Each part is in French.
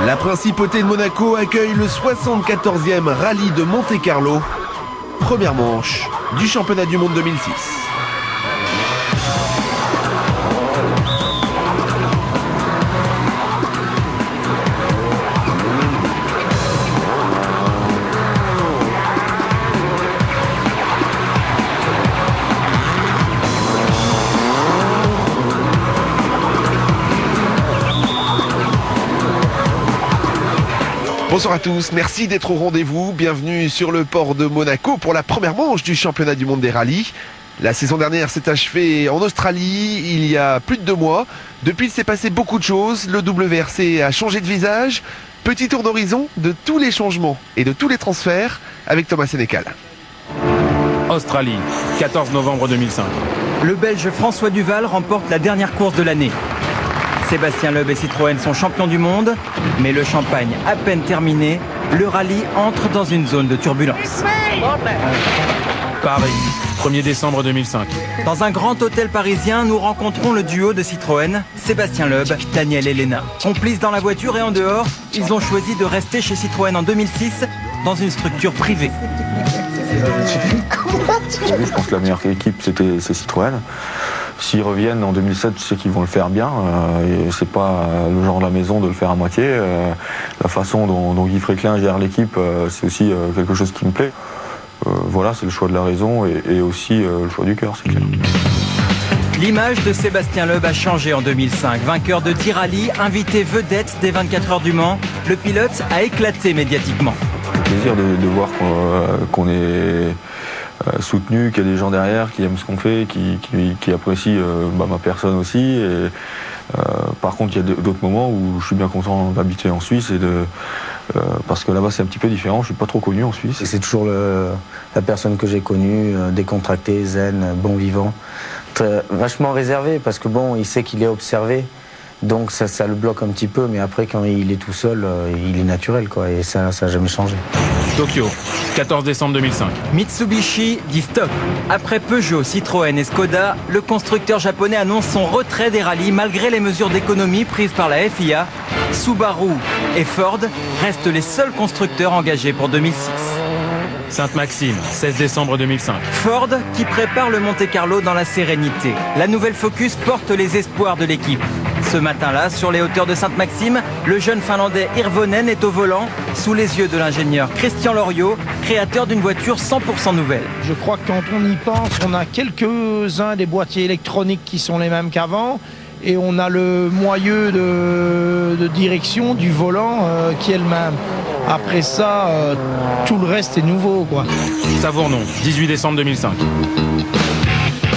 La principauté de Monaco accueille le 74e rallye de Monte-Carlo, première manche du championnat du monde 2006. Bonsoir à tous, merci d'être au rendez-vous. Bienvenue sur le port de Monaco pour la première manche du championnat du monde des rallyes. La saison dernière s'est achevée en Australie il y a plus de 2 mois. Depuis, il s'est passé beaucoup de choses. Le WRC a changé de visage. Petit tour d'horizon de tous les changements et de tous les transferts avec Thomas Sénécal. Australie, 14 novembre 2005. Le Belge François Duval remporte la dernière course de l'année. Sébastien Loeb et Citroën sont champions du monde, mais le champagne à peine terminé, le rallye entre dans une zone de turbulence. Paris, 1er décembre 2005. Dans un grand hôtel parisien, nous rencontrons le duo de Citroën, Sébastien Loeb, Daniel Elena. Complices dans la voiture et en dehors, ils ont choisi de rester chez Citroën en 2006, dans une structure privée. Je pense que la meilleure équipe, c'est Citroën. S'ils reviennent en 2007, je sais qu'ils vont le faire bien. Et c'est pas le genre de la maison de le faire à moitié. La façon dont Guy Fréquelin gère l'équipe, c'est aussi quelque chose qui me plaît. Voilà, c'est le choix de la raison et aussi le choix du cœur, c'est clair. L'image de Sébastien Loeb a changé en 2005. Vainqueur de 10 rallyes, invité vedette des 24 heures du Mans, le pilote a éclaté médiatiquement. Plaisir de voir qu'on est soutenu, qu'il y a des gens derrière qui aiment ce qu'on fait, qui apprécient ma personne aussi. Et, par contre, il y a d'autres moments où je suis bien content d'habiter en Suisse parce que là-bas c'est un petit peu différent. Je suis pas trop connu en Suisse. C'est toujours la personne que j'ai connue, décontractée, zen, bon vivant, vachement réservé parce que bon, il sait qu'il est observé. Donc ça le bloque un petit peu, mais après quand il est tout seul, il est naturel quoi, et ça n'a jamais changé. Tokyo, 14 décembre 2005. Mitsubishi dit stop. Après Peugeot, Citroën et Skoda, le constructeur japonais annonce son retrait des rallyes malgré les mesures d'économie prises par la FIA. Subaru et Ford restent les seuls constructeurs engagés pour 2006. Sainte-Maxime, 16 décembre 2005. Ford qui prépare le Monte-Carlo dans la sérénité. La nouvelle Focus porte les espoirs de l'équipe. Ce matin-là, sur les hauteurs de Sainte-Maxime, le jeune Finlandais Hirvonen est au volant, sous les yeux de l'ingénieur Christian Loriot, créateur d'une voiture 100% nouvelle. Je crois que quand on y pense, on a quelques-uns des boîtiers électroniques qui sont les mêmes qu'avant, et on a le moyeu de direction du volant qui est le même. Après ça, tout le reste est nouveau, quoi. Savournon, 18 décembre 2005.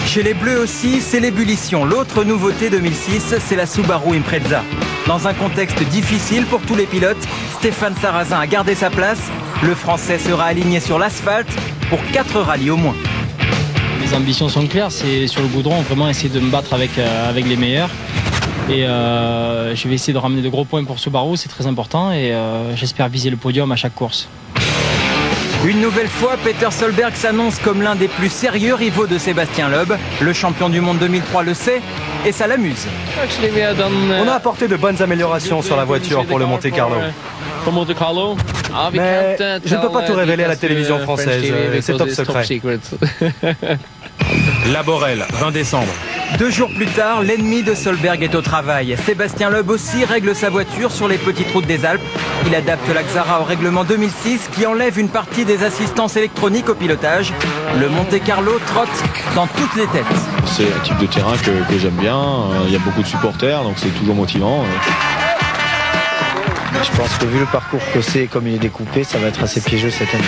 Chez les Bleus aussi, c'est l'ébullition. L'autre nouveauté 2006, c'est la Subaru Impreza. Dans un contexte difficile pour tous les pilotes, Stéphane Sarrazin a gardé sa place. Le Français sera aligné sur l'asphalte pour 4 rallyes au moins. Mes ambitions sont claires, c'est sur le goudron, vraiment essayer de me battre avec les meilleurs. Et je vais essayer de ramener de gros points pour Subaru, c'est très important, et j'espère viser le podium à chaque course. Une nouvelle fois, Peter Solberg s'annonce comme l'un des plus sérieux rivaux de Sébastien Loeb. Le champion du monde 2003 le sait et ça l'amuse. On a apporté de bonnes améliorations sur la voiture pour le Monte-Carlo. Mais je ne peux pas tout révéler à la télévision française, c'est top secret. Laborel, 20 décembre. 2 jours plus tard, l'ennemi de Solberg est au travail. Sébastien Loeb aussi règle sa voiture sur les petites routes des Alpes. Il adapte la Xara au règlement 2006 qui enlève une partie des assistances électroniques au pilotage. Le Monte-Carlo trotte dans toutes les têtes. C'est un type de terrain que j'aime bien. Il y a beaucoup de supporters, donc c'est toujours motivant. Je pense que vu le parcours que c'est, comme il est découpé, ça va être assez piégeux cette année.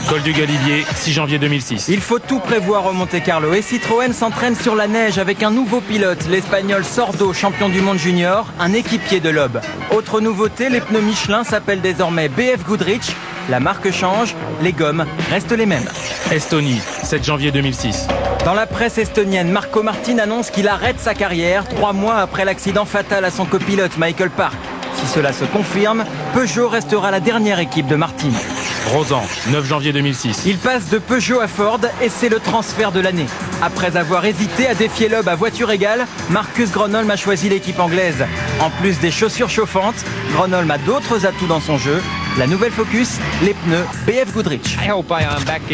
Col du Galibier, 6 janvier 2006. Il faut tout prévoir au Monte-Carlo et Citroën s'entraîne sur la neige avec un nouveau pilote, l'Espagnol Sordo, champion du monde junior, un équipier de Loeb. Autre nouveauté, les pneus Michelin s'appellent désormais BF Goodrich. La marque change, les gommes restent les mêmes. Estonie, 7 janvier 2006. Dans la presse estonienne, Marco Martin annonce qu'il arrête sa carrière 3 mois après l'accident fatal à son copilote Michael Park. Si cela se confirme, Peugeot restera la dernière équipe de Martin. Rosan, 9 janvier 2006. Il passe de Peugeot à Ford et c'est le transfert de l'année. Après avoir hésité à défier Loeb à voiture égale, Marcus Gronholm a choisi l'équipe anglaise. En plus des chaussures chauffantes, Gronholm a d'autres atouts dans son jeu. La nouvelle Focus, les pneus BF Goodrich.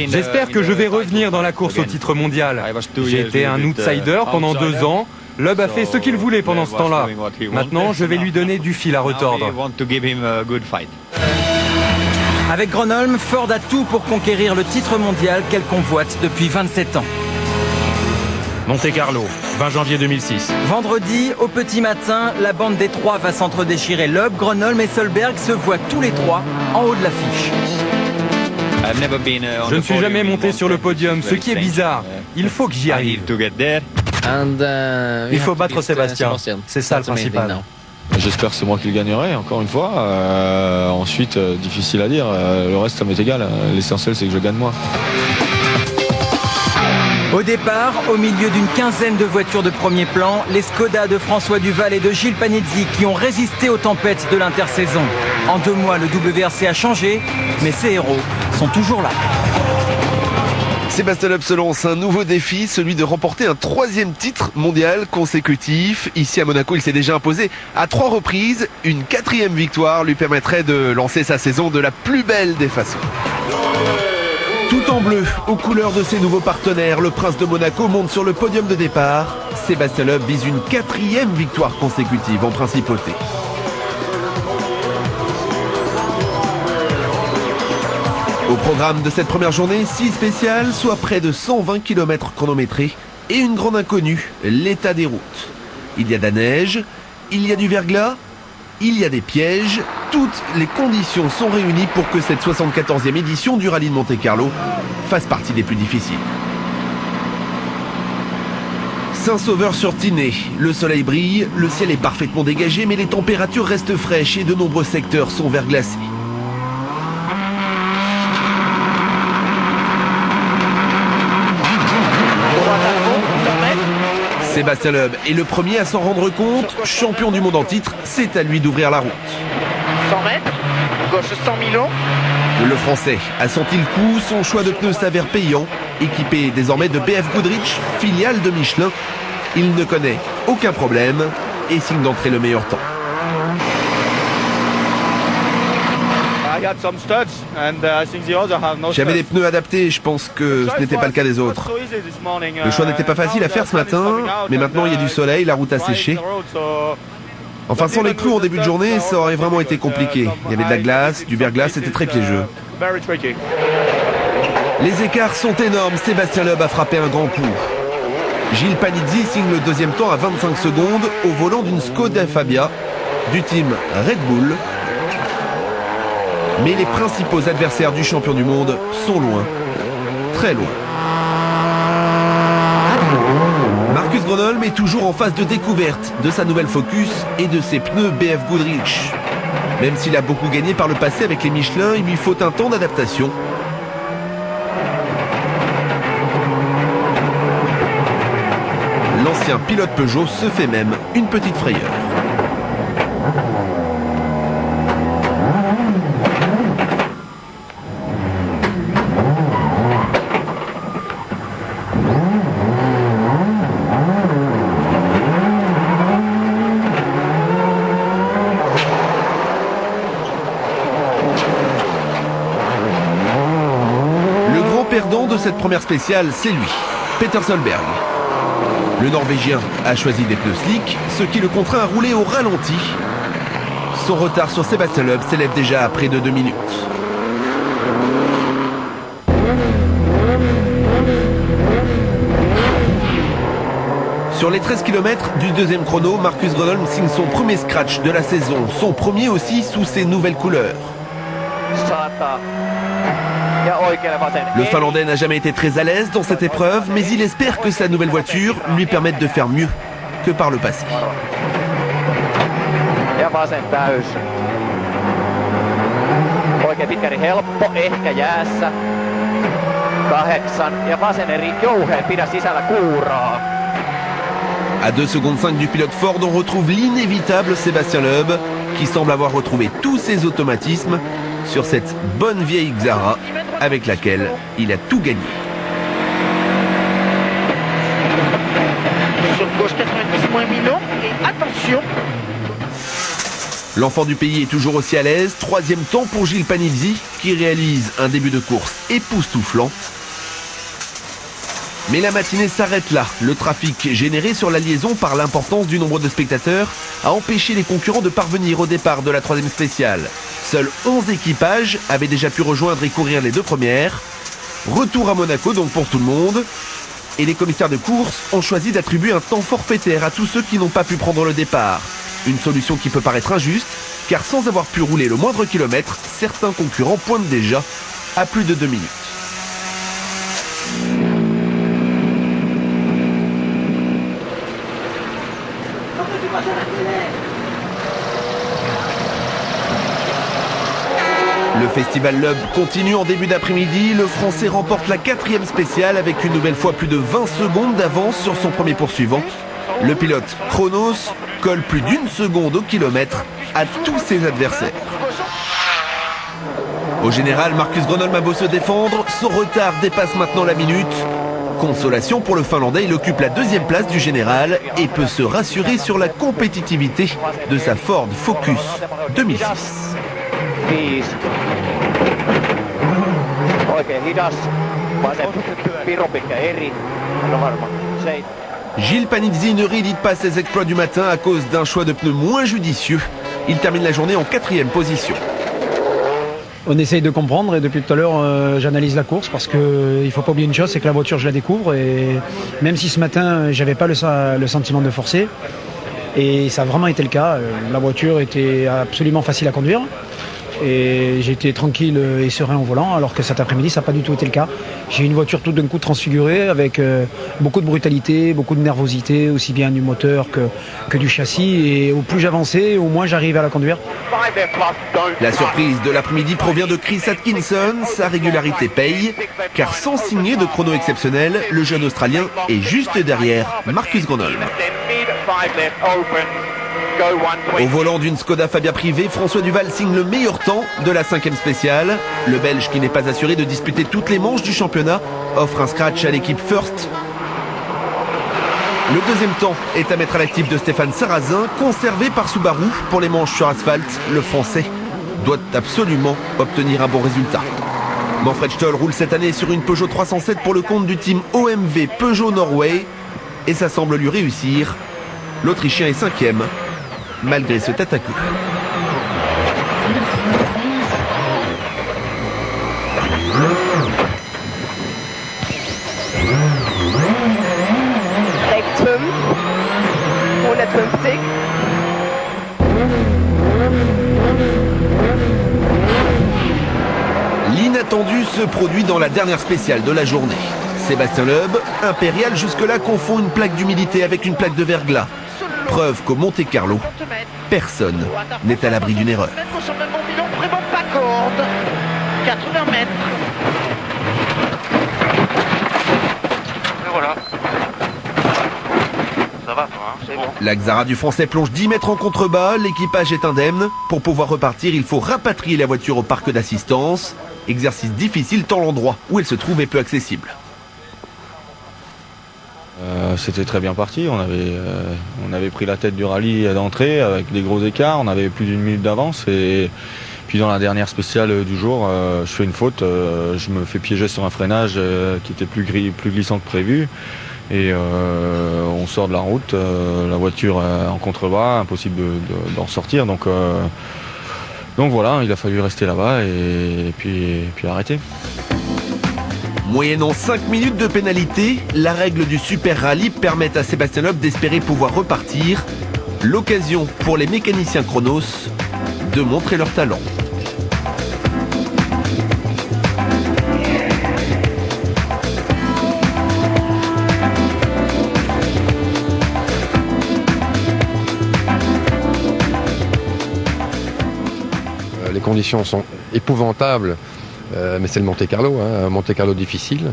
J'espère que je vais revenir dans la course au titre mondial. J'ai été un outsider pendant 2 ans. Loeb a fait ce qu'il voulait pendant ce temps-là. Maintenant, je vais lui donner du fil à retordre. Avec Gronholm, Ford a tout pour conquérir le titre mondial qu'elle convoite depuis 27 ans. Monte-Carlo, 20 janvier 2006. Vendredi, au petit matin, la bande des trois va s'entre-déchirer. Loeb, Gronholm et Solberg se voient tous les trois en haut de l'affiche. Je ne suis jamais monté sur le podium, ce qui est bizarre. Il faut que j'y arrive. Il faut battre Sébastien. C'est ça le principal. J'espère que c'est moi qui le gagnerai, encore une fois. Ensuite, difficile à dire. Le reste, ça m'est égal. L'essentiel, c'est que je gagne moi. Au départ, au milieu d'une quinzaine de voitures de premier plan, les Skoda de François Duval et de Gilles Panizzi qui ont résisté aux tempêtes de l'intersaison. En 2 mois, le WRC a changé, mais ces héros sont toujours là. Sébastien Loeb se lance un nouveau défi, celui de remporter un 3e titre mondial consécutif. Ici à Monaco, il s'est déjà imposé à 3 reprises. Une 4e victoire lui permettrait de lancer sa saison de la plus belle des façons. Tout en bleu, aux couleurs de ses nouveaux partenaires, le prince de Monaco monte sur le podium de départ. Sébastien Loeb vise une 4e victoire consécutive en principauté. Au programme de cette première journée, 6 spéciales, soit près de 120 km chronométrés et une grande inconnue, l'état des routes. Il y a de la neige, il y a du verglas, il y a des pièges. Toutes les conditions sont réunies pour que cette 74e édition du rallye de Monte-Carlo fasse partie des plus difficiles. Saint-Sauveur-sur-Tinée, le soleil brille, le ciel est parfaitement dégagé, mais les températures restent fraîches et de nombreux secteurs sont verglacés. Sébastien Loeb est le premier à s'en rendre compte. Champion du monde en titre, c'est à lui d'ouvrir la route. 100 mètres, gauche 100 000. Le Français a senti le coup, son choix de pneus s'avère payant. Équipé désormais de BF Goodrich, filiale de Michelin, il ne connaît aucun problème et signe d'entrer le meilleur temps. J'avais des pneus adaptés, je pense que ce n'était pas le cas des autres. Le choix n'était pas facile à faire ce matin, mais maintenant il y a du soleil, la route a séché. Enfin, sans les clous en début de journée, ça aurait vraiment été compliqué. Il y avait de la glace, du verglas, c'était très piégeux. Les écarts sont énormes, Sébastien Loeb a frappé un grand coup. Gilles Panizzi signe le 2e temps à 25 secondes au volant d'une Skoda Fabia du team Red Bull. Mais les principaux adversaires du champion du monde sont loin, très loin. Marcus Gronholm est toujours en phase de découverte de sa nouvelle Focus et de ses pneus BF Goodrich. Même s'il a beaucoup gagné par le passé avec les Michelin, il lui faut un temps d'adaptation. L'ancien pilote Peugeot se fait même une petite frayeur. De cette première spéciale, c'est lui, Peter Solberg. Le Norvégien a choisi des pneus slick, ce qui le contraint à rouler au ralenti. Son retard sur Sébastien Loeb s'élève déjà à près de 2 minutes. Sur les 13 km du 2e chrono, Marcus Gronholm signe son premier scratch de la saison, son premier aussi sous ses nouvelles couleurs. Le Finlandais n'a jamais été très à l'aise dans cette épreuve, mais il espère que sa nouvelle voiture lui permette de faire mieux que par le passé. À 2 secondes 5 du pilote Ford, on retrouve l'inévitable Sébastien Loeb, qui semble avoir retrouvé tous ses automatismes sur cette bonne vieille Xara avec laquelle il a tout gagné. Sur gauche 90 moins Milon. Et attention. L'enfant du pays est toujours aussi à l'aise. 3e temps pour Gilles Panizzi qui réalise un début de course époustouflant. Mais la matinée s'arrête là. Le trafic généré sur la liaison par l'importance du nombre de spectateurs a empêché les concurrents de parvenir au départ de la 3e spéciale. Seuls 11 équipages avaient déjà pu rejoindre et courir les 2 premières. Retour à Monaco donc pour tout le monde. Et les commissaires de course ont choisi d'attribuer un temps forfaitaire à tous ceux qui n'ont pas pu prendre le départ. Une solution qui peut paraître injuste, car sans avoir pu rouler le moindre kilomètre, certains concurrents pointent déjà à plus de 2 minutes. Le festival Loeb continue en début d'après-midi. Le Français remporte la 4e spéciale avec une nouvelle fois plus de 20 secondes d'avance sur son premier poursuivant. Le pilote Chronos colle plus d'1 seconde au kilomètre à tous ses adversaires. Au général, Marcus Gronholm a beau se défendre, son retard dépasse maintenant la minute. Consolation pour le Finlandais, il occupe la 2e place du général et peut se rassurer sur la compétitivité de sa Ford Focus 2006. Gilles Panizzi ne réédite pas ses exploits du matin à cause d'un choix de pneus moins judicieux. Il termine la journée en 4e position. On essaye de comprendre et depuis tout à l'heure j'analyse la course parce qu'il ne faut pas oublier une chose, c'est que la voiture je la découvre et même si ce matin j'avais pas le sentiment de forcer et ça a vraiment été le cas, la voiture était absolument facile à conduire. Et j'étais tranquille et serein au volant alors que cet après-midi ça n'a pas du tout été le cas. J'ai une voiture tout d'un coup transfigurée avec beaucoup de brutalité, beaucoup de nervosité, aussi bien du moteur que du châssis et au plus j'avançais, au moins j'arrivais à la conduire. La surprise de l'après-midi provient de Chris Atkinson, sa régularité paye, car sans signer de chrono exceptionnel, le jeune Australien est juste derrière Marcus Gronholm. Au volant d'une Skoda Fabia privée, François Duval signe le meilleur temps de la 5e spéciale. Le Belge, qui n'est pas assuré de disputer toutes les manches du championnat, offre un scratch à l'équipe First. Le 2e temps est à mettre à l'actif de Stéphane Sarrazin, conservé par Subaru pour les manches sur asphalte. Le Français doit absolument obtenir un bon résultat. Manfred Stoll roule cette année sur une Peugeot 307 pour le compte du team OMV Peugeot Norway et ça semble lui réussir. L'Autrichien est 5e. Malgré ce tête à queue. L'inattendu se produit dans la dernière spéciale de la journée. Sébastien Loeb, impérial jusque-là, confond une plaque d'humidité avec une plaque de verglas. Preuve qu'au Monte-Carlo, personne n'est à l'abri d'une erreur. 80 mètres. Et voilà. Ça va, c'est bon. La Xara du Français plonge 10 mètres en contrebas, l'équipage est indemne. Pour pouvoir repartir, il faut rapatrier la voiture au parc d'assistance. Exercice difficile tant l'endroit où elle se trouve est peu accessible. C'était très bien parti, on avait pris la tête du rallye d'entrée avec des gros écarts, on avait plus d'1 minute d'avance et puis dans la dernière spéciale du jour, je fais une faute, je me fais piéger sur un freinage qui était plus glissant que prévu et on sort de la route, la voiture en contrebas, impossible d'en sortir donc voilà, il a fallu rester là-bas et puis arrêter. Moyennant 5 minutes de pénalité, la règle du Super Rallye permet à Sébastien Loeb d'espérer pouvoir repartir. L'occasion pour les mécaniciens Chronos de montrer leur talent. Les conditions sont épouvantables. Mais c'est le Monte Carlo, un Monte Carlo difficile.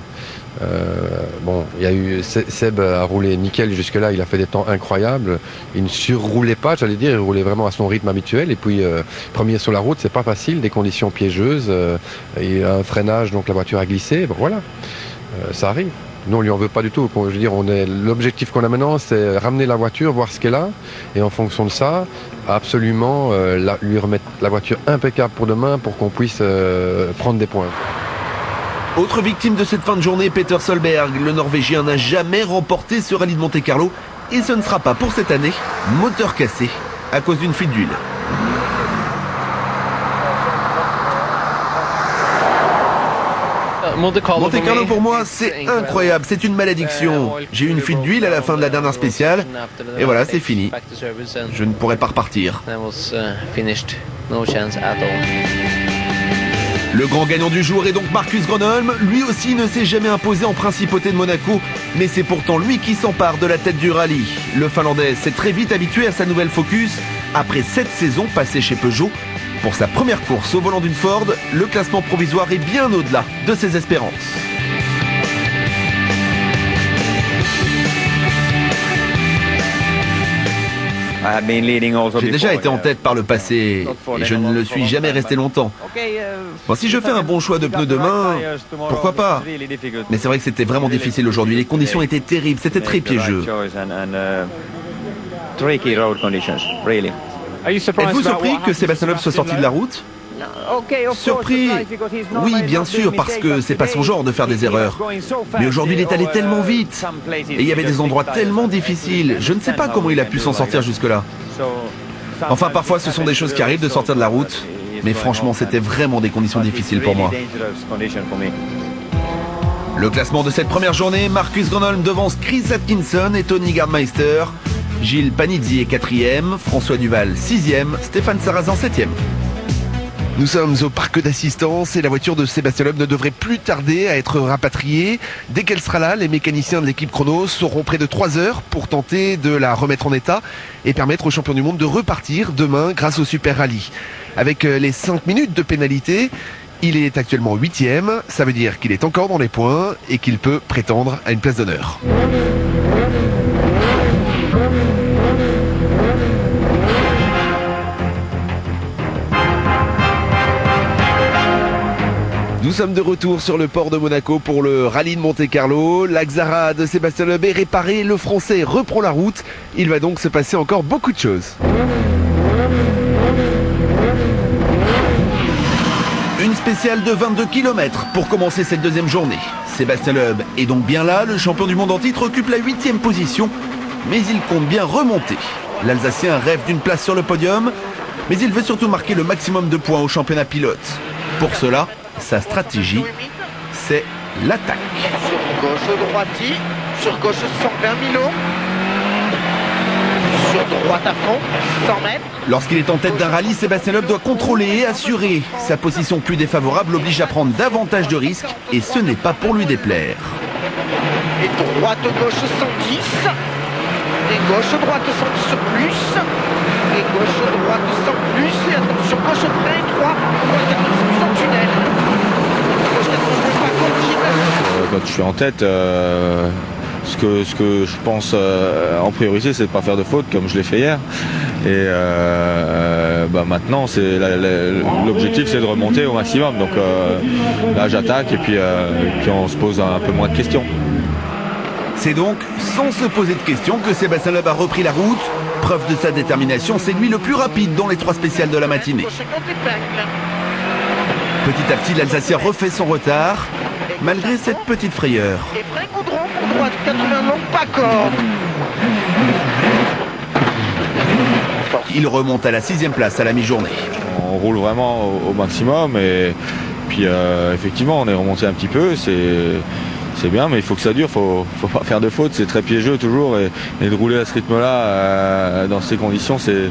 Bon, il y a eu Seb a roulé nickel jusque-là, il a fait des temps incroyables. Il ne surroulait pas, j'allais dire, il roulait vraiment à son rythme habituel. Et puis premier sur la route, c'est pas facile, des conditions piégeuses. Il y a un freinage, donc la voiture a glissé. Bon, voilà, ça arrive. Nous, on lui en veut pas du tout. Je veux dire, l'objectif qu'on a maintenant, c'est ramener la voiture, voir ce qu'elle a, et en fonction de ça, absolument lui remettre la voiture impeccable pour demain, pour qu'on puisse prendre des points. Autre victime de cette fin de journée, Peter Solberg. Le Norvégien n'a jamais remporté ce rallye de Monte Carlo, et ce ne sera pas pour cette année. Moteur cassé à cause d'une fuite d'huile. Monte Carlo pour moi, c'est incroyable, c'est une malédiction. J'ai eu une fuite d'huile à la fin de la dernière spéciale, et voilà, c'est fini. Je ne pourrai pas repartir. Le grand gagnant du jour est donc Marcus Gronholm. Lui aussi ne s'est jamais imposé en principauté de Monaco, mais c'est pourtant lui qui s'empare de la tête du rallye. Le Finlandais s'est très vite habitué à sa nouvelle Focus. Après 7 saisons passées chez Peugeot, pour sa première course au volant d'une Ford, le classement provisoire est bien au-delà de ses espérances. J'ai déjà été en tête par le passé et je ne le suis jamais resté longtemps. Bon, si je fais un bon choix de pneus demain, pourquoi pas? Mais c'est vrai que c'était vraiment difficile aujourd'hui. Les conditions étaient terribles, c'était très piégeux. Êtes-vous surpris que Sébastien Loeb soit sorti de la route? Surpris? Oui, bien sûr, parce que c'est pas son genre de faire des erreurs. Mais aujourd'hui, il est allé tellement vite. Et il y avait des endroits tellement difficiles. Je ne sais pas comment il a pu s'en sortir jusque-là. Enfin, parfois, ce sont des choses qui arrivent de sortir de la route. Mais franchement, c'était vraiment des conditions difficiles pour moi. Le classement de cette première journée, Marcus Gronholm devance Chris Atkinson et Tony Gardmeister. Gilles Panizzi est 4e, François Duval 6e, Stéphane Sarrazin 7e. Nous sommes au parc d'assistance et la voiture de Sébastien Loeb ne devrait plus tarder à être rapatriée. Dès qu'elle sera là, les mécaniciens de l'équipe Chronos auront près de 3 heures pour tenter de la remettre en état et permettre aux champions du monde de repartir demain grâce au Super Rallye. Avec les 5 minutes de pénalité, il est actuellement 8e, ça veut dire qu'il est encore dans les points et qu'il peut prétendre à une place d'honneur. Nous sommes de retour sur le port de Monaco pour le rallye de Monte Carlo. La Xara de Sébastien Loeb est réparée, le Français reprend la route. Il va donc se passer encore beaucoup de choses. Une spéciale de 22 km pour commencer cette deuxième journée. Sébastien Loeb est donc bien là, le champion du monde en titre occupe la 8e position, mais il compte bien remonter. L'Alsacien rêve d'une place sur le podium, mais il veut surtout marquer le maximum de points au championnat pilote. Pour cela, sa stratégie, c'est l'attaque. Sur gauche, droiti. Sur gauche, 120 000. Sur droite à fond, 100 mètres. Lorsqu'il est en tête d'un rallye, Sébastien Loeb doit contrôler et assurer. Sa position plus défavorable l'oblige à prendre davantage de risques et ce n'est pas pour lui déplaire. Et droite-gauche, 110. Et gauche-droite, 110 plus. Et gauche-droite, 100 plus. Et attention, gauche très étroit. Droite 14 plus en tunnel. Quand je suis en tête, ce que je pense en priorité, c'est de ne pas faire de faute comme je l'ai fait hier. Et maintenant, l'objectif, c'est de remonter au maximum. Donc là, j'attaque et puis on se pose un peu moins de questions. C'est donc sans se poser de questions que Sébastien Loeb a repris la route. Preuve de sa détermination, c'est lui le plus rapide dans les 3 spéciales de la matinée. Petit à petit, l'Alsacien refait son retard, malgré cette petite frayeur. Et vrai goudron pour droite, 80 longues, pas corde. Il remonte à la 6e place à la mi-journée. On roule vraiment au maximum et puis effectivement, on est remonté un petit peu, c'est bien, mais il faut que ça dure, faut pas faire de faute, c'est très piégeux toujours et de rouler à ce rythme-là dans ces conditions, c'est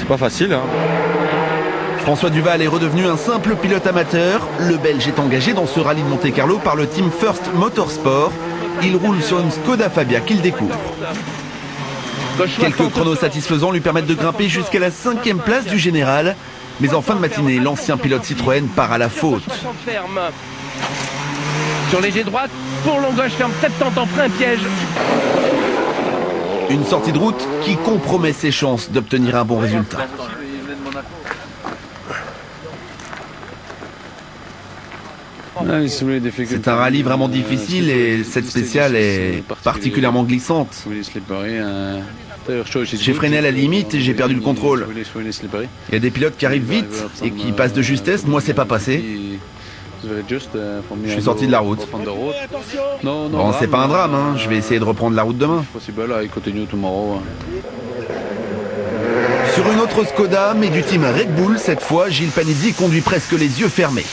pas facile. Hein. François Duval est redevenu un simple pilote amateur. Le Belge est engagé dans ce rallye de Monte Carlo par le team First Motorsport. Il roule sur une Skoda Fabia qu'il découvre. Quelques chronos satisfaisants lui permettent de grimper jusqu'à la 5e place du général. Mais en fin de matinée, l'ancien pilote Citroën part à la faute. Sur léger droite, pour long gauche, ferme 70 en frein, piège. Une sortie de route qui compromet ses chances d'obtenir un bon résultat. C'est un rallye vraiment difficile et cette spéciale est particulièrement glissante. J'ai freiné à la limite et j'ai perdu le contrôle. Il y a des pilotes qui arrivent vite et qui passent de justesse, moi c'est pas passé. Je suis sorti de la route. Bon, c'est pas un drame, hein. Je vais essayer de reprendre la route demain. Sur une autre Skoda, mais du team Red Bull, cette fois, Gilles Panizzi conduit presque les yeux fermés.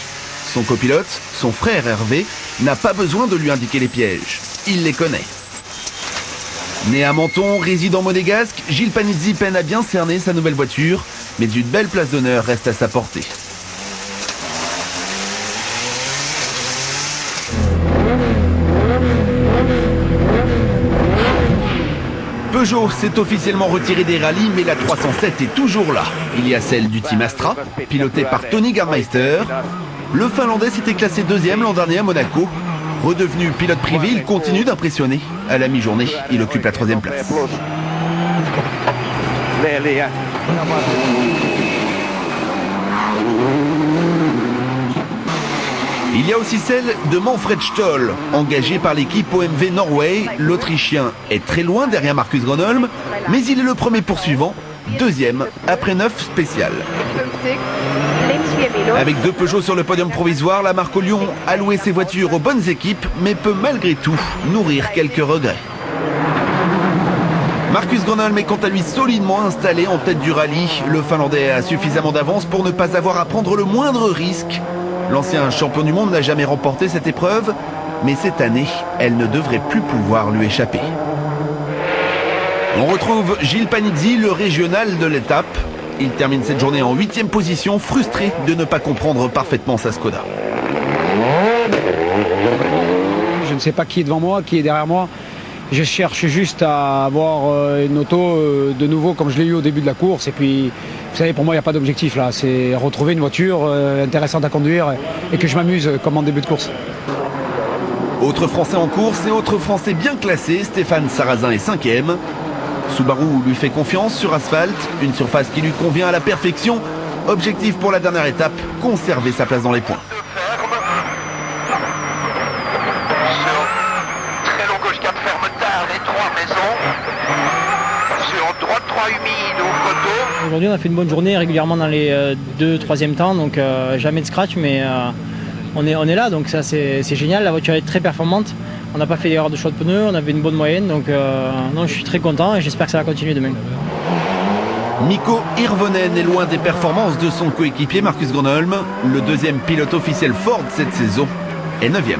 Son copilote, son frère Hervé, n'a pas besoin de lui indiquer les pièges. Il les connaît. Né à Menton, résident monégasque, Gilles Panizzi peine à bien cerner sa nouvelle voiture, mais une belle place d'honneur reste à sa portée. Peugeot s'est officiellement retiré des rallyes, mais la 307 est toujours là. Il y a celle du team Astra, pilotée par Tony Gardmeister. Le Finlandais s'était classé deuxième l'an dernier à Monaco. Redevenu pilote privé, il continue d'impressionner. À la mi-journée, il occupe la 3e place. Il y a aussi celle de Manfred Stoll, engagé par l'équipe OMV Norway. L'Autrichien est très loin derrière Marcus Gronholm, mais il est le premier poursuivant, deuxième, après 9 spéciales. Avec 2 Peugeot sur le podium provisoire, la marque Lyon a loué ses voitures aux bonnes équipes, mais peut malgré tout nourrir quelques regrets. Marcus Gronholm est quant à lui solidement installé en tête du rallye. Le Finlandais a suffisamment d'avance pour ne pas avoir à prendre le moindre risque. L'ancien champion du monde n'a jamais remporté cette épreuve, mais cette année, elle ne devrait plus pouvoir lui échapper. On retrouve Gilles Panizzi, le régional de l'étape. Il termine cette journée en 8e position, frustré de ne pas comprendre parfaitement sa Skoda. Je ne sais pas qui est devant moi, qui est derrière moi. Je cherche juste à avoir une auto de nouveau comme je l'ai eu au début de la course. Et puis, vous savez, pour moi, il n'y a pas d'objectif là. C'est retrouver une voiture intéressante à conduire et que je m'amuse comme en début de course. Autre Français en course et autre Français bien classé, Stéphane Sarrazin est 5e. Subaru lui fait confiance sur asphalte, une surface qui lui convient à la perfection. Objectif pour la dernière étape, conserver sa place dans les points. Très long gauche 4 ferme tard, les 3 maisons. Sur droite 3 humide au photo. Aujourd'hui on a fait une bonne journée régulièrement dans les 2 3e temps, donc jamais de scratch, mais on est là, donc ça c'est génial. La voiture est très performante. On n'a pas fait d'erreur de choix de pneus, on avait une bonne moyenne, donc non, je suis très content et j'espère que ça va continuer demain. Mikko Hirvonen est loin des performances de son coéquipier Marcus Gronholm. Le 2e pilote officiel Ford cette saison est 9e.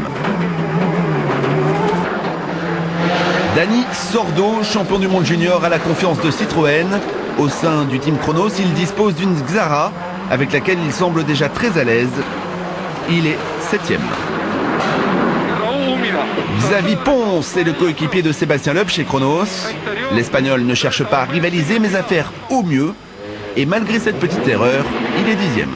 Dani Sordo, champion du monde junior, a la confiance de Citroën. Au sein du team Chronos, il dispose d'une Xara avec laquelle il semble déjà très à l'aise. Il est 7e. Xavi Ponce est le coéquipier de Sébastien Loeb chez Chronos. L'Espagnol ne cherche pas à rivaliser mais à faire au mieux. Et malgré cette petite erreur, il est 10e.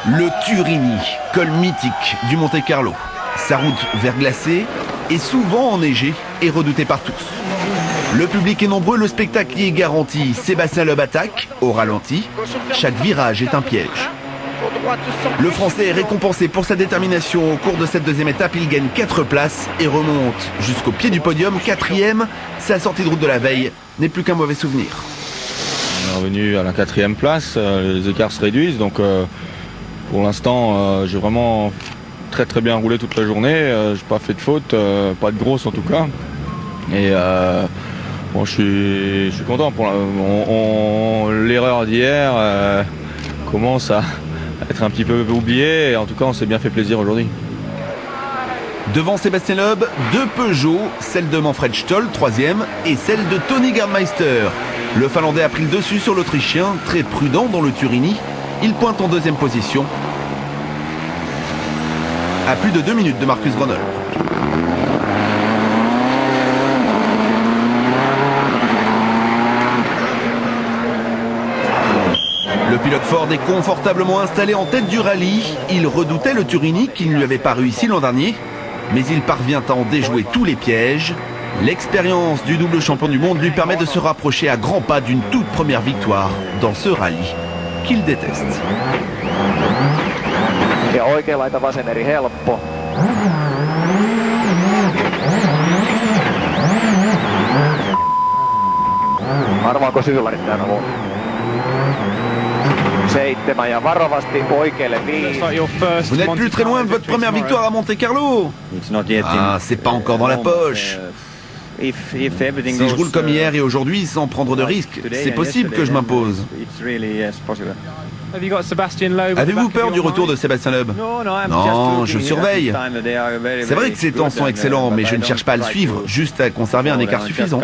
Le Turini, col mythique du Monte Carlo. Sa route verglacée est souvent enneigée et redoutée par tous. Le public est nombreux, le spectacle y est garanti. Sébastien Loeb attaque, au ralenti. Chaque virage est un piège. Le Français est récompensé pour sa détermination. Au cours de cette 2e étape, il gagne 4 places et remonte jusqu'au pied du podium, 4e. Sa sortie de route de la veille n'est plus qu'un mauvais souvenir. On est revenu à la 4e place, les écarts se réduisent, donc pour l'instant j'ai vraiment très bien roulé toute la journée. J'ai pas fait de faute, pas de grosse en tout cas. Et bon, je suis content. L'erreur d'hier commence à être un petit peu oubliée. Et en tout cas, on s'est bien fait plaisir aujourd'hui. Devant Sébastien Loeb, 2 Peugeot, celle de Manfred Stoll, 3e, et celle de Tony Gardmeister. Le Finlandais a pris le dessus sur l'Autrichien, très prudent dans le Turini. Il pointe en 2e position. à plus de 2 minutes de Marcus Gronholm. Le pilote Ford est confortablement installé en tête du rallye. Il redoutait le Turini qui ne lui avait pas réussi l'an dernier, mais il parvient à en déjouer tous les pièges. L'expérience du double champion du monde lui permet de se rapprocher à grands pas d'une toute première victoire dans ce rallye qu'il déteste. Ja oikea laita vasen eri helppo. Arvaako syvärit tän on? 7 ja varovasti oikealle 5. Vous n'êtes plus très loin de votre première victoire à Monte Carlo. Ah, c'est pas encore dans la poche. Si je roule comme hier et aujourd'hui sans prendre de risques, c'est possible que je m'impose. Avez-vous peur du retour de Sébastien Loeb? Non, je surveille. C'est vrai que ses temps sont excellents, mais je ne cherche pas à le suivre, juste à conserver un écart suffisant.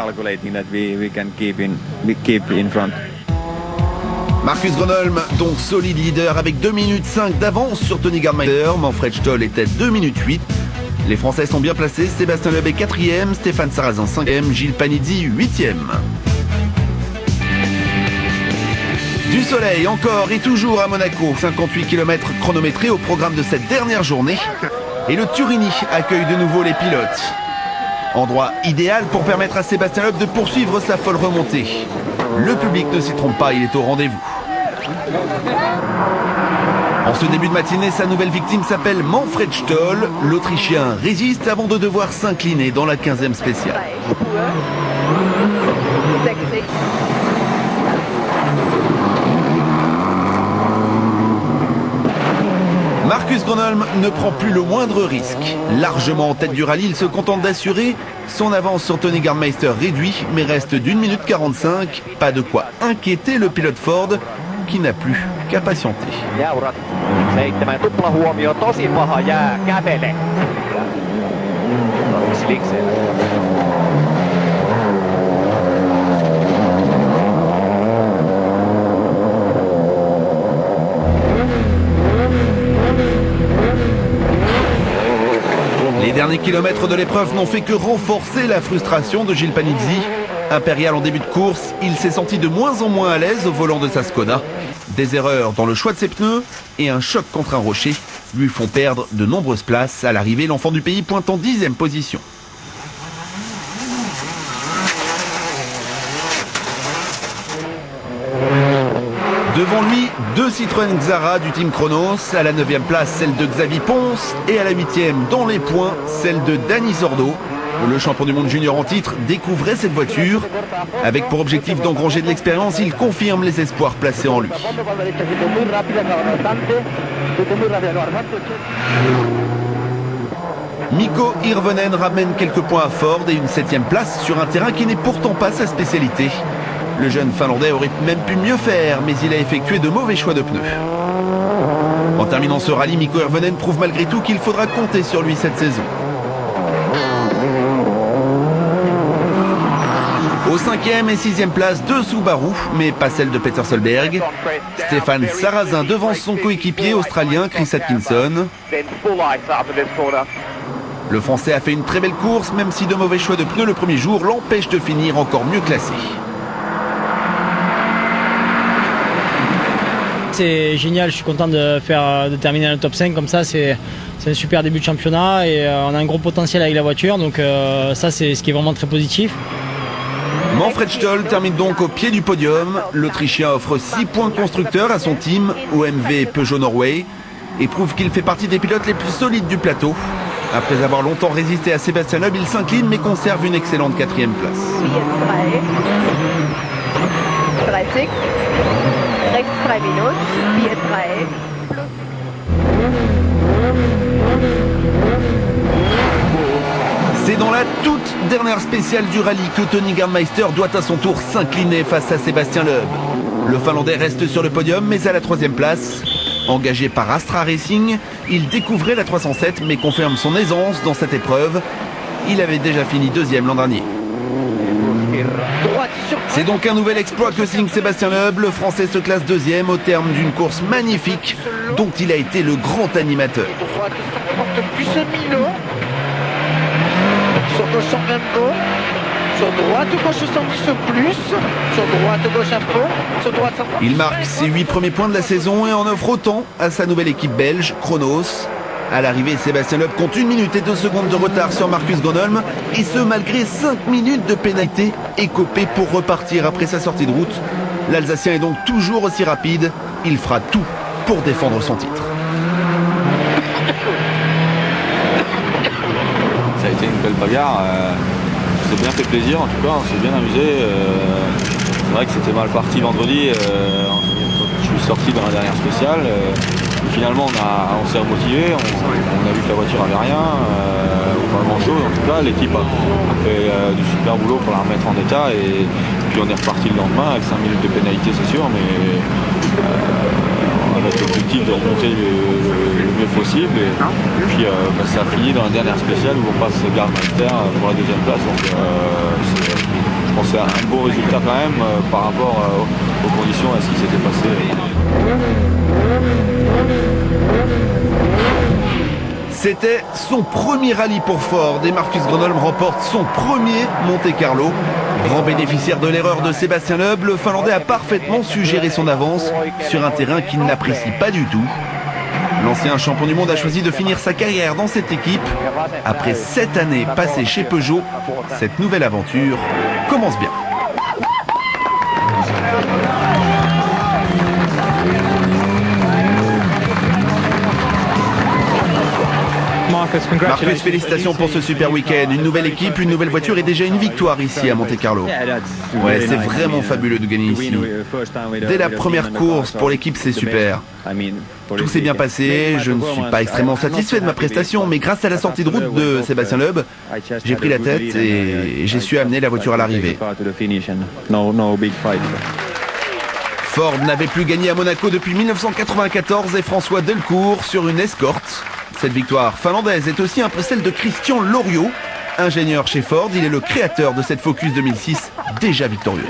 Marcus Gronholm, donc solide leader avec 2 minutes 5 d'avance sur Tony Gardmeister. Manfred Stoll était 2 minutes 8. Les Français sont bien placés, Sébastien Loeb est 4e, Stéphane Sarrazin 5e, Gilles Panizzi 8e. Du soleil encore et toujours à Monaco, 58 km chronométrés au programme de cette dernière journée. Et le Turini accueille de nouveau les pilotes. Endroit idéal pour permettre à Sébastien Loeb de poursuivre sa folle remontée. Le public ne s'y trompe pas, il est au rendez-vous. En ce début de matinée, sa nouvelle victime s'appelle Manfred Stoll. L'Autrichien résiste avant de devoir s'incliner dans la 15e spéciale. Marcus Gronholm ne prend plus le moindre risque. Largement en tête du rallye, il se contente d'assurer son avance sur Tony Gardmeister réduit, mais reste d'1 minute 45. Pas de quoi inquiéter le pilote Ford, qui n'a plus qu'à patienter. Jaurat 7 tuplahuomio, tosi paha jää, kävele. Sliksellä. Les derniers kilomètres de l'épreuve n'ont fait que renforcer la frustration de Gilles Panizzi. Impérial en début de course, il s'est senti de moins en moins à l'aise au volant de sa Skoda. Des erreurs dans le choix de ses pneus et un choc contre un rocher lui font perdre de nombreuses places. À l'arrivée, l'enfant du pays pointe en 10e position. Devant lui, 2 Citroën Xara du team Kronos. À la 9e place, celle de Xavi Ponce. Et à la 8e, dans les points, celle de Dani Sordo. Le champion du monde junior en titre découvrait cette voiture. Avec pour objectif d'engranger de l'expérience, il confirme les espoirs placés en lui. Mikko Hirvonen ramène quelques points à Ford et une 7e place sur un terrain qui n'est pourtant pas sa spécialité. Le jeune Finlandais aurait même pu mieux faire, mais il a effectué de mauvais choix de pneus. En terminant ce rallye, Mikko Hirvonen prouve malgré tout qu'il faudra compter sur lui cette saison. Aux 5e et 6e places, 2 Subaru, mais pas celle de Peter Solberg. Stéphane Sarrazin devance son coéquipier australien Chris Atkinson. Le Français a fait une très belle course, même si de mauvais choix de pneus le premier jour l'empêchent de finir encore mieux classé. C'est génial, je suis content de terminer dans le top 5 comme ça, c'est un super début de championnat et on a un gros potentiel avec la voiture, donc ça c'est ce qui est vraiment très positif. Manfred Stoll termine donc au pied du podium. L'Autrichien offre 6 points constructeurs à son team OMV Peugeot Norway et prouve qu'il fait partie des pilotes les plus solides du plateau. Après avoir longtemps résisté à Sébastien Loeb, il s'incline mais conserve une excellente 4e place. C'est dans la toute dernière spéciale du rallye que Tony Gardmeister doit à son tour s'incliner face à Sébastien Loeb. Le Finlandais reste sur le podium mais à la 3e place. Engagé par Astra Racing, il découvrait la 307 mais confirme son aisance dans cette épreuve. Il avait déjà fini 2e l'an dernier. C'est donc un nouvel exploit que signe Sébastien Loeb. Le Français se classe 2e au terme d'une course magnifique dont il a été le grand animateur. plus Milo. Sur gauche 120 bon. Sur droite, gauche 110 plus. Sur droite, gauche un peu. Sur droite 110. Il marque ses 8 premiers points de la saison et en offre autant à sa nouvelle équipe belge, Chronos. À l'arrivée, Sébastien Loeb compte 1 minute et 2 secondes de retard sur Marcus Gronholm. Et ce, malgré 5 minutes de pénalité écopée pour repartir après sa sortie de route. L'Alsacien est donc toujours aussi rapide. Il fera tout pour défendre son titre. Ça a été une belle bagarre. Ça s'est bien fait plaisir en tout cas, on s'est bien amusé. C'est vrai que c'était mal parti vendredi. Je suis sorti dans la dernière spéciale. Finalement on s'est remotivé, on a vu que la voiture avait rien, pas grand chose. En tout cas l'équipe a fait du super boulot pour la remettre en état et puis on est reparti le lendemain avec 5 minutes de pénalité c'est sûr, mais avec l'objectif de remonter le mieux possible et puis ça a fini dans la dernière spéciale où on passe Gardmeister pour la deuxième place. Donc je pense que c'est un beau résultat quand même par rapport aux conditions et à ce qui s'était passé. C'était son premier rallye pour Ford et Marcus Gronholm remporte son premier Monte-Carlo. Grand bénéficiaire de l'erreur de Sébastien Loeb, le Finlandais a parfaitement su gérer son avance sur un terrain qu'il n'apprécie pas du tout. L'ancien champion du monde a choisi de finir sa carrière dans cette équipe. Après 7 années passées chez Peugeot, cette nouvelle aventure commence bien. Marcus, félicitations pour ce super week-end. Une nouvelle équipe, une nouvelle voiture et déjà une victoire ici à Monte-Carlo. Ouais, c'est vraiment fabuleux de gagner ici. Dès la première course pour l'équipe, c'est super. Tout s'est bien passé, je ne suis pas extrêmement satisfait de ma prestation, mais grâce à la sortie de route de Sébastien Loeb, j'ai pris la tête et j'ai su amener la voiture à l'arrivée. Ford n'avait plus gagné à Monaco depuis 1994 et François Delcourt sur une escorte. Cette victoire finlandaise est aussi un peu celle de Christian Loriot. Ingénieur chez Ford, il est le créateur de cette Focus 2006 déjà victorieuse.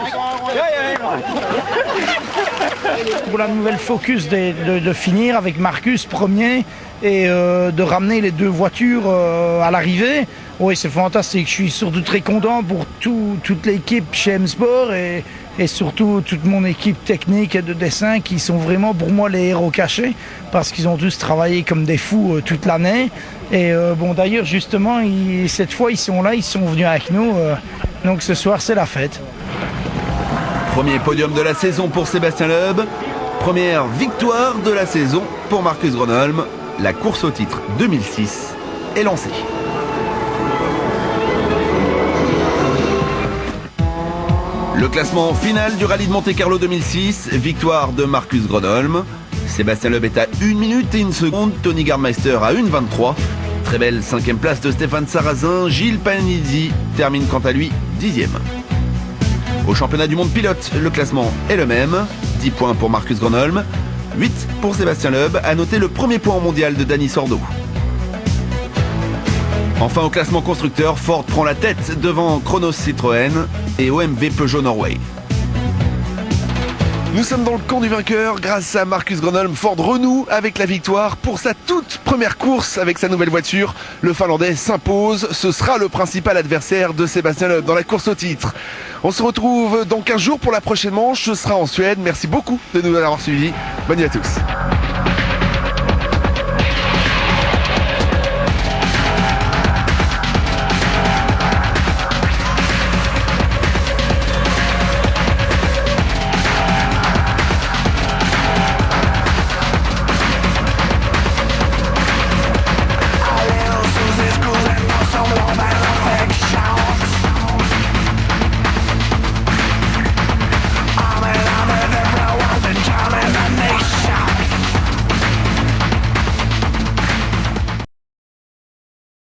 Pour la nouvelle Focus de finir avec Marcus premier et de ramener les deux voitures à l'arrivée. Oui, c'est fantastique. Je suis surtout très content pour toute l'équipe chez M-Sport et surtout toute mon équipe technique et de dessin qui sont vraiment pour moi les héros cachés parce qu'ils ont tous travaillé comme des fous toute l'année. Et bon, d'ailleurs, justement, cette fois, ils sont là, ils sont venus avec nous. Donc ce soir, c'est la fête. Premier podium de la saison pour Sébastien Loeb. Première victoire de la saison pour Marcus Gronholm. La course au titre 2006 est lancée. Le classement final du rallye de Monte-Carlo 2006, victoire de Marcus Gronholm. Sébastien Loeb est à 1 minute et 1 seconde, Tony Gardmeister à 1,23. Très belle 5e place de Stéphane Sarrazin, Gilles Panizzi termine quant à lui 10e. Au championnat du monde pilote, le classement est le même, 10 points pour Marcus Gronholm, 8 pour Sébastien Loeb, à noter le premier point au mondial de Dani Sordo. Enfin au classement constructeur, Ford prend la tête devant Chronos Citroën et OMV Peugeot Norway. Nous sommes dans le camp du vainqueur grâce à Marcus Gronholm. Ford renoue avec la victoire pour sa toute première course avec sa nouvelle voiture. Le Finlandais s'impose, ce sera le principal adversaire de Sébastien Loeb dans la course au titre. On se retrouve dans 15 jours pour la prochaine manche, ce sera en Suède. Merci beaucoup de nous avoir suivis. Bonne nuit à tous.